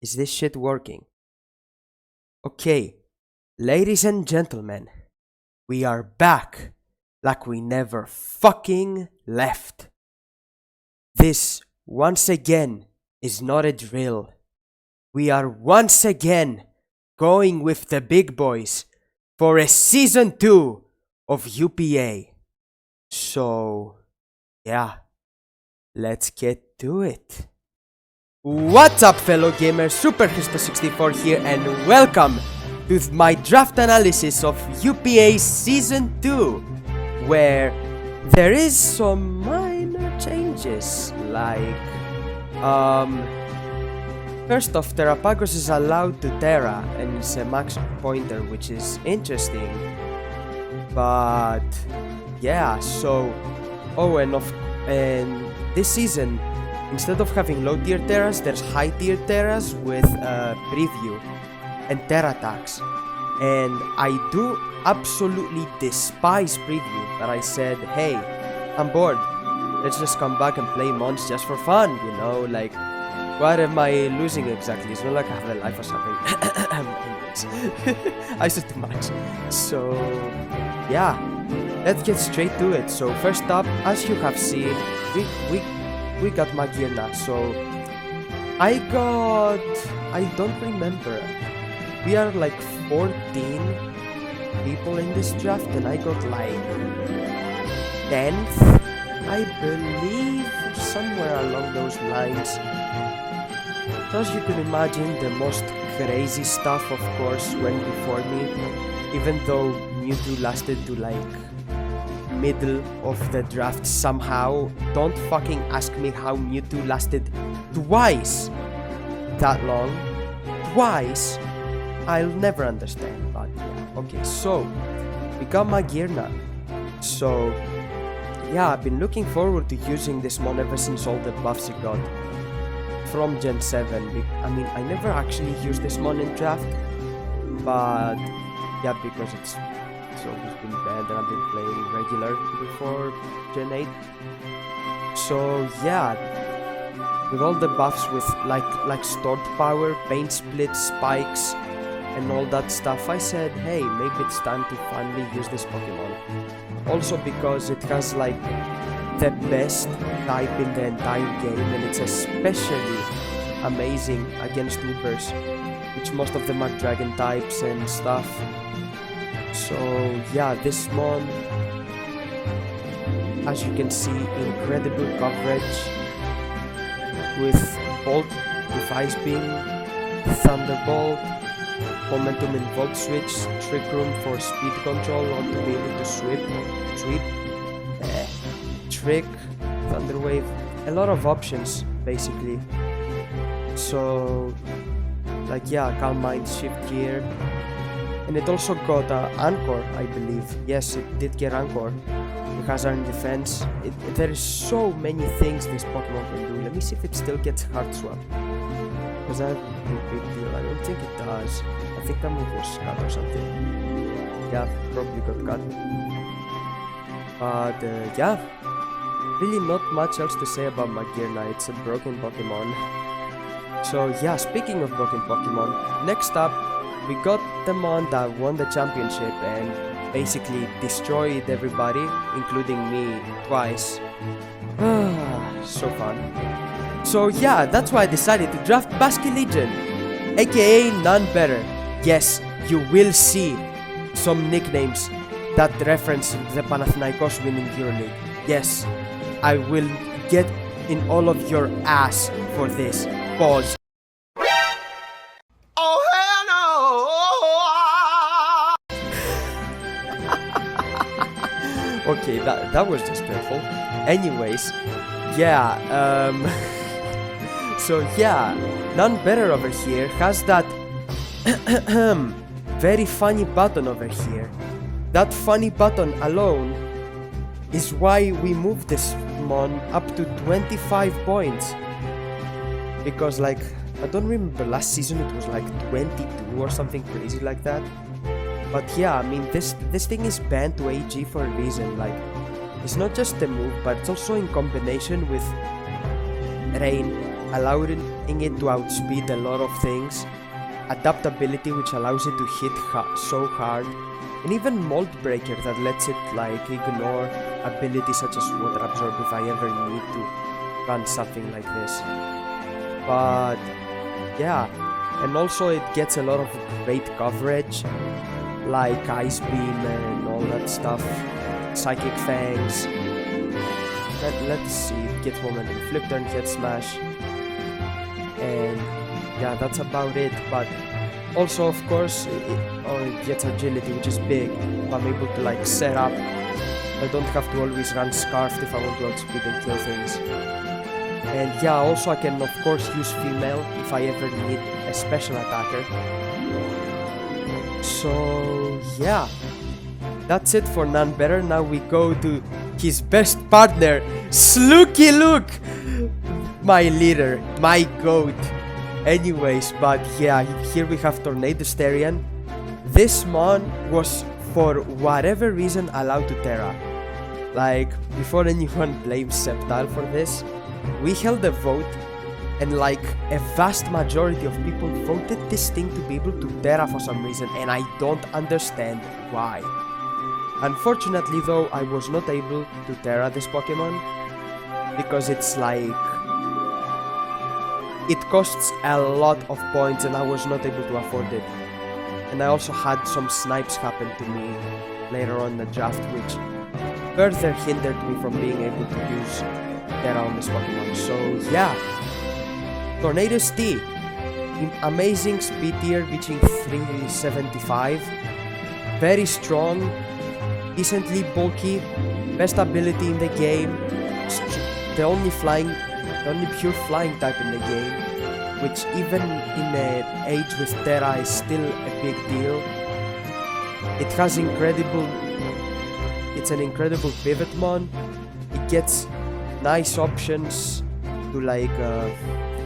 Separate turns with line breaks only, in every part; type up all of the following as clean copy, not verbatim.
Is this shit working? Okay, ladies and gentlemen, we are back like we never fucking left. This, once again, is not a drill. We are once again going with the big boys for a season 2 of UPA. So, yeah, let's get to it. What's up, fellow gamers? Super Christo64 here, and welcome to my draft analysis of UPA Season 2, where there is some minor changes, like, first off, Terrapagos is allowed to Terra, and it's a max pointer, which is interesting, but, yeah, so, and this season, instead of having low tier terras, there's high tier terras with preview and terra tags. And I do absolutely despise preview, but I said, hey, I'm bored. Let's just come back and play mons just for fun, you know, like, what am I losing exactly? It's not like I have a life or something. Anyways, I said too much. So, yeah, let's get straight to it. So first up, as you have seen, we got Magirna, so I don't remember, we are like 14 people in this draft and I got like 10th, I believe, somewhere along those lines. So as you can imagine, the most crazy stuff of course went before me, even though Mewtwo lasted to like middle of the draft somehow. Don't fucking ask me how Mewtwo lasted twice that long. Twice. I'll never understand, but yeah. Okay, so we got Magirna. So yeah, I've been looking forward to using this mon ever since all the buffs it got from Gen 7. I mean, I never actually used this mon in draft, but yeah, because it's always been banned and I've been playing regular before Gen 8. So yeah, with all the buffs with like stored power, paint split, spikes and all that stuff, I said, hey, maybe it's time to finally use this Pokemon. Also because it has like the best type in the entire game, and it's especially amazing against Ubers, which most of them are dragon types and stuff. So yeah, this mon, as you can see, incredible coverage with Bolt, with Ice Beam, Thunderbolt, Momentum in Volt Switch, Trick Room for speed control or to be able to sweep, Trick, Thunder Wave, a lot of options basically. So like yeah, Calm Mind, Shift Gear. And it also got Anchor, I believe. Yes, it did get Anchor. It has Iron Defense. There is so many things this Pokemon can do. Let me see if it still gets Heart Swap. Was that a big deal? I don't think it does. I think that move was cut or something. Yeah, probably got cut. But yeah, really not much else to say about Magirna. It's a broken Pokemon. So yeah, speaking of broken Pokemon, next up, we got the mon that won the championship and basically destroyed everybody, including me, twice. So fun. So yeah, that's why I decided to draft Basculegion, aka none better. Yes, you will see some nicknames that reference the Panathinaikos winning EuroLeague. Yes, I will get in all of your ass for this. Pause. Okay, that was just careful. Anyways, yeah, so yeah, none better over here has that very funny button over here. That funny button alone is why we moved this mon up to 25 points. Because like, I don't remember, last season it was like 22 or something crazy like that. But yeah, I mean, this thing is banned to AG for a reason. Like, it's not just the move, but it's also in combination with Rain allowing it to outspeed a lot of things, adaptability which allows it to hit so hard, and even mold breaker that lets it like ignore abilities such as water absorb if I ever need to run something like this. But yeah, and also it gets a lot of great coverage like Ice Beam and all that stuff, Psychic Fangs. Let's see, it gets momentum, flip turn, head smash, and yeah, that's about it. But also, of course, it gets agility, which is big. I'm able to like set up. I don't have to always run Scarfed if I want to outspeed and kill things. And yeah, also I can of course use female if I ever need a special attacker. So yeah, that's it for None Better. Now we go to his best partner, Slooky Luke, my leader, my goat. Anyways, but yeah, here we have Tornado Styrian. This mon was for whatever reason allowed to Terra. Like, before anyone blames Sceptile for this, we held a vote and like a vast majority of people voted this thing to be able to Terra for some reason, and I don't understand why. Unfortunately though, I was not able to Terra this Pokemon because it's like, it costs a lot of points and I was not able to afford it. And I also had some snipes happen to me later on in the draft, which further hindered me from being able to use Terra on this Pokemon. So yeah, Tornado T, amazing speed tier reaching 375, very strong, decently bulky, best ability in the game, the only pure flying type in the game, which even in an age with Terra is still a big deal. It has it's an incredible pivot mon. It gets nice options to like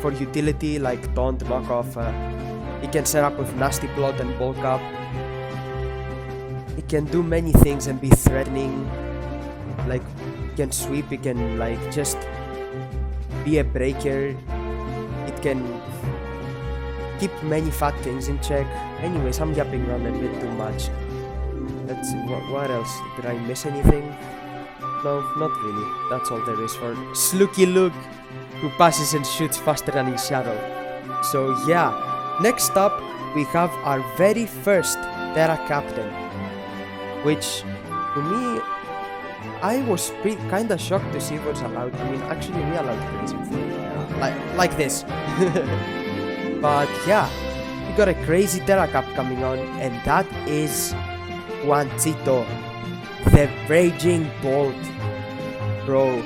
for utility like taunt, knockoff. It can set up with nasty plot and bulk up. It can do many things and be threatening. Like it can sweep. It can like just be a breaker. It can keep many fat things in check. Anyways, I'm yapping around a bit too much. Let's see, what else? Did I miss anything? No, not really. That's all there is for Slooky Luke, who passes and shoots faster than his shadow. So yeah, next up we have our very first Terra Captain, which to me, I was kinda shocked to see what's allowed. I mean, actually we allowed crazy things, like this. But yeah, we got a crazy Terra Cap coming on, and that is Juancito, the Raging Bolt. Bro,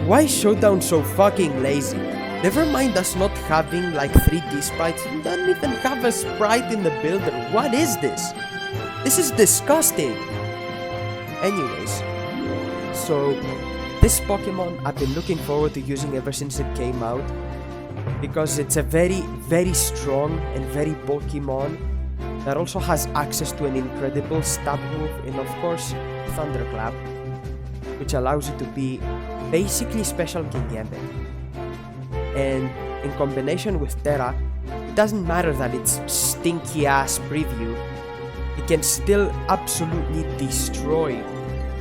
why is Showdown so fucking lazy? Never mind us not having like 3D sprites, you don't even have a sprite in the builder. What is this? This is disgusting. Anyways, so this Pokemon I've been looking forward to using ever since it came out, because it's a very, very strong and very bulky mon that also has access to an incredible stab move and of course Thunderclap, which allows it to be basically Special King Gambit. And in combination with Terra, it doesn't matter that it's stinky ass preview, it can still absolutely destroy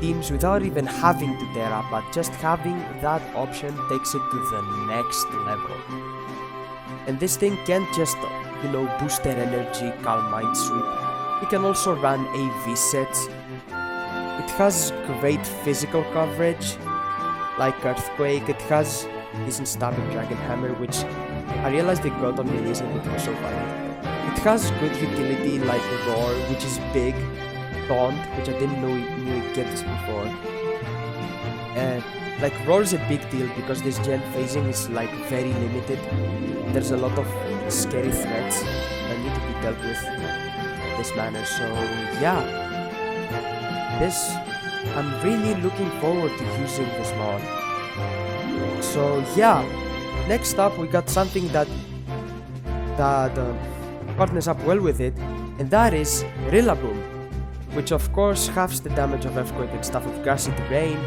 teams without even having to Terra, but just having that option takes it to the next level. And this thing can't just, you know, boost their energy, Calm Mind Sweep. It can also run AV sets. It has great physical coverage, like Earthquake. It has decent stabbing Dragon Hammer, which I realized they got on release and it was so funny. It has good utility like Roar, which is big, Taunt, which I didn't know it get this before. Like Roar is a big deal because this gen phasing is like very limited. There's a lot of scary threats that need to be dealt with in this manner. So yeah, I'm really looking forward to using this mod. So yeah, next up we got something that partners up well with it, and that is Rillaboom, which of course halves the damage of Earthquake and stuff with grassy terrain.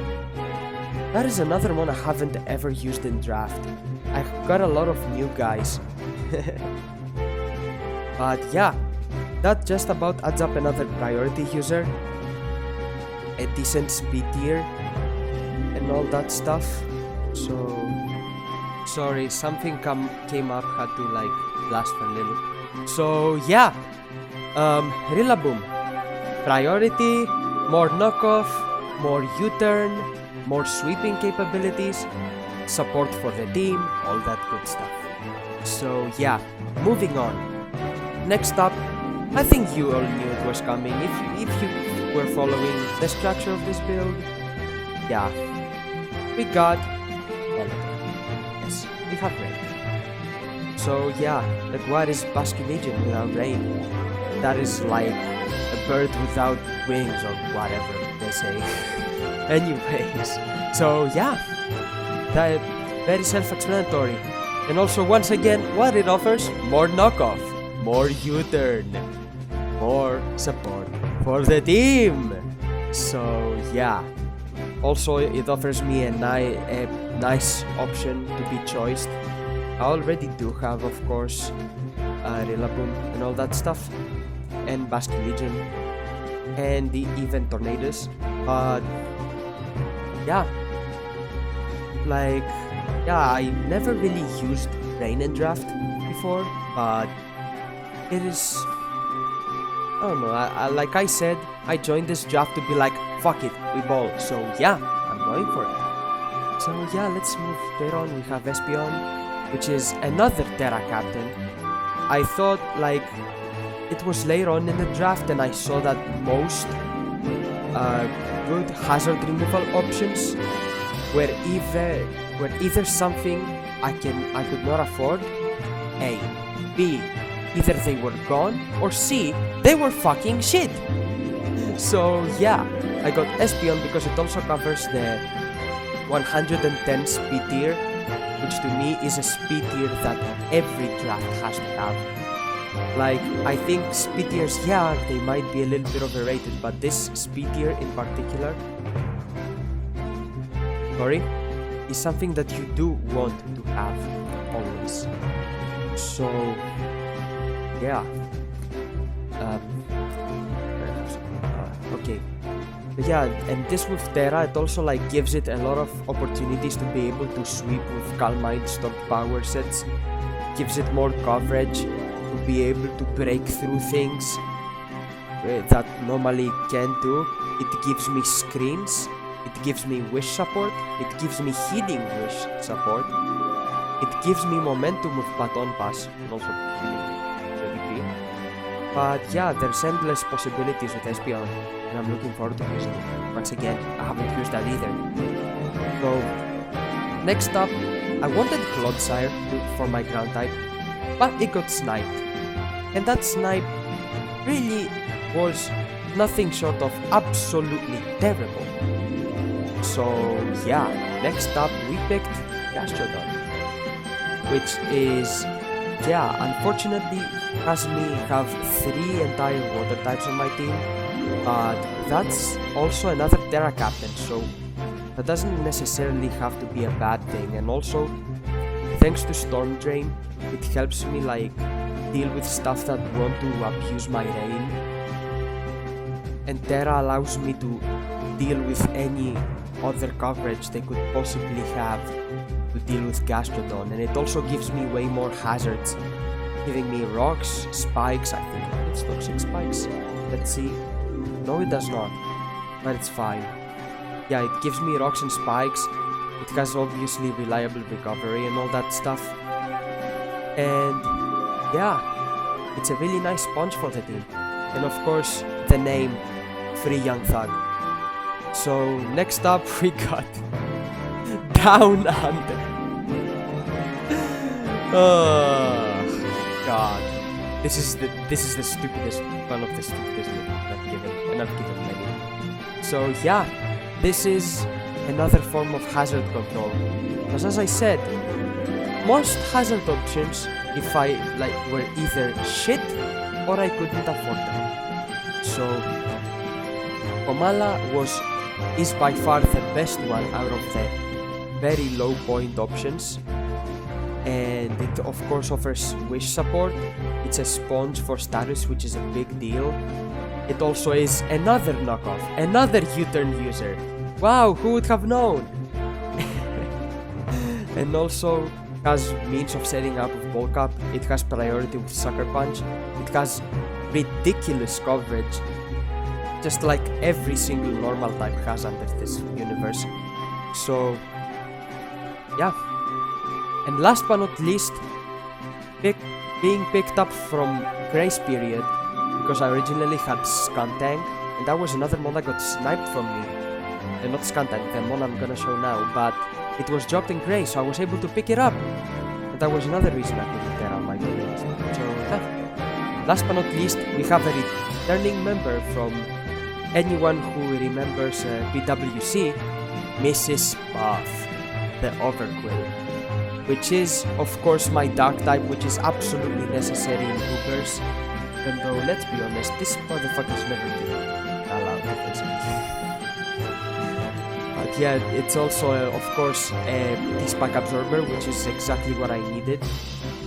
that is another one I haven't ever used in draft. I got a lot of new guys. But yeah, that just about adds up another priority user, a decent speed tier, and all that stuff. So, sorry, something came up, had to like blast for a little. So yeah, Rillaboom, priority, more knockoff, more U-turn, more sweeping capabilities, support for the team, all that good stuff. So yeah, moving on. Next up, I think you all knew it was coming if you were following the structure of this build. Yeah, we got Elevator. Yes, we have rain. So yeah, like what is Basque Legion without rain? That is like a bird without wings or whatever they say. Anyways, so yeah, that very self-explanatory. And also once again, what it offers? More knockoff, more U-turn, more support for the team. So yeah, also it offers me a nice option to be choiced. I already do have, of course, Rillaboom and all that stuff, and Basque Legion, and the even Tornadoes, but yeah, like, yeah, I never really used Rain in draft before, but it is, I don't know, like I said, I joined this draft to be like, fuck it, we ball, so yeah, I'm going for it. So yeah, let's move straight on. We have Espeon, which is another Terra captain. I thought like it was later on in the draft and I saw that most good hazard removal options were either something I could not afford, A, B, either they were gone, or C, they were fucking shit. So yeah, I got Espeon because it also covers the 110 speed tier, which to me is a speed tier that every draft has to have. Like, I think speed tiers, yeah, they might be a little bit overrated, but this speed tier in particular, is something that you do want to have always. So yeah, okay. But yeah, and this with Terra, it also like gives it a lot of opportunities to be able to sweep with Calm Mind stock power sets. Gives it more coverage to be able to break through things that normally can't do. It gives me screens. It gives me wish support. It gives me healing wish support. It gives me momentum with Baton Pass and also healing to a degree. But yeah, there's endless possibilities with Espeon, and I'm looking forward to using it. Once again, I haven't used that either. So, next up, I wanted Clodsire for my ground type, but it got sniped. And that snipe really was nothing short of absolutely terrible. So yeah, next up we picked Gastrodon, which is, yeah, unfortunately has me have 3 entire water types on my team, but that's also another Terra captain, so that doesn't necessarily have to be a bad thing. And also, thanks to Storm Drain, it helps me like deal with stuff that want to abuse my rain, and Terra allows me to deal with any other coverage they could possibly have to deal with Gastrodon, and it also gives me way more hazards, giving me rocks, spikes. I think it's toxic spikes. Let's see. No, it does not, but it's fine. Yeah, it gives me rocks and spikes. It has obviously reliable recovery and all that stuff. And yeah, it's a really nice sponge for the team. And of course, the name, Free Young Thug. So next up we got Down Under. Oh god, this is the stupidest one of the stupidest I've given, and I've given many. So yeah, this is another form of hazard control, because as I said, most hazard options, if I like, were either shit or I couldn't afford them. So Komala was is by far the best one out of the very low point options, and it of course offers wish support. It's a sponge for status, which is a big deal. It also is another knockoff, another U-turn user. Wow, who would have known? And also has means of setting up with bulk up. It has priority with sucker punch. It has ridiculous coverage, just like every single normal type has under this universe. So yeah. And last but not least, being picked up from Grace Period, because I originally had Scuntang, and that was another mod that got sniped from me. And not Scuntang, the mod I'm gonna show now, but it was dropped in Grace, so I was able to pick it up. And that was another reason I couldn't get out my games. So yeah. Last but not least, we have a returning member from anyone who remembers PWC, Mrs. Buff, the Overquill, which is of course my dark type, which is absolutely necessary in Hoopers, even though, let's be honest, this motherfucker's never been allowed to face me. But yeah, it's also of course a T-Spike Absorber, which is exactly what I needed,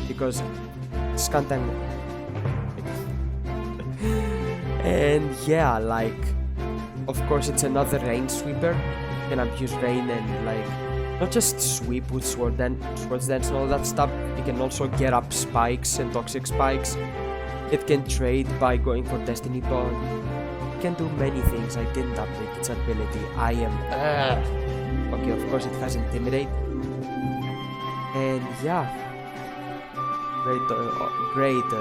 because Scuntang. And yeah, like, of course it's another rain sweeper. You can abuse rain and like not just sweep with Swords Dance and all that stuff. You can also get up spikes and toxic spikes. It can trade by going for Destiny Bond. It can do many things. I didn't update its ability. I am okay, of course it has Intimidate. And yeah, great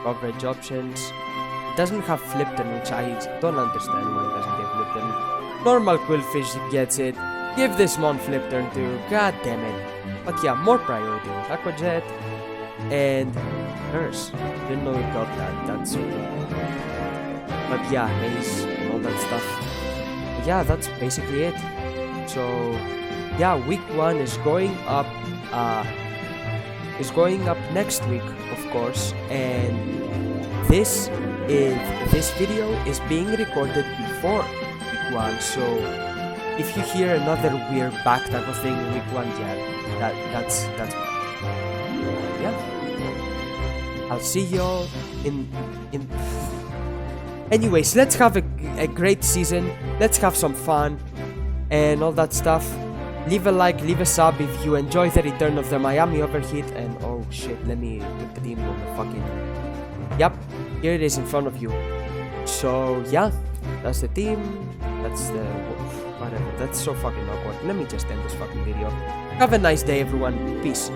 coverage options. It doesn't have Flipton, which I don't understand why it doesn't get Flipton. Normal Quillfish gets it. Give this mon flip turn too, god damn it. But yeah, more priority with Aqua Jet and Nurse. Didn't know it got that, that's so cool. But yeah, Haze and all that stuff. But yeah, that's basically it. So yeah, week 1 is going up next week, of course, and this video is being recorded before week 1, so if you hear another weird back type of thing in week 1, yeah, that's yeah. I'll see y'all in. Anyways, let's have a great season. Let's have some fun and all that stuff. Leave a like, leave a sub if you enjoy the return of the Miami Overheat. And oh shit, let me put the team on the fucking. Yep, here it is in front of you. So yeah, that's the team. That's the. Whatever, that's so fucking awkward. Let me just end this fucking video. Have a nice day, everyone. Peace.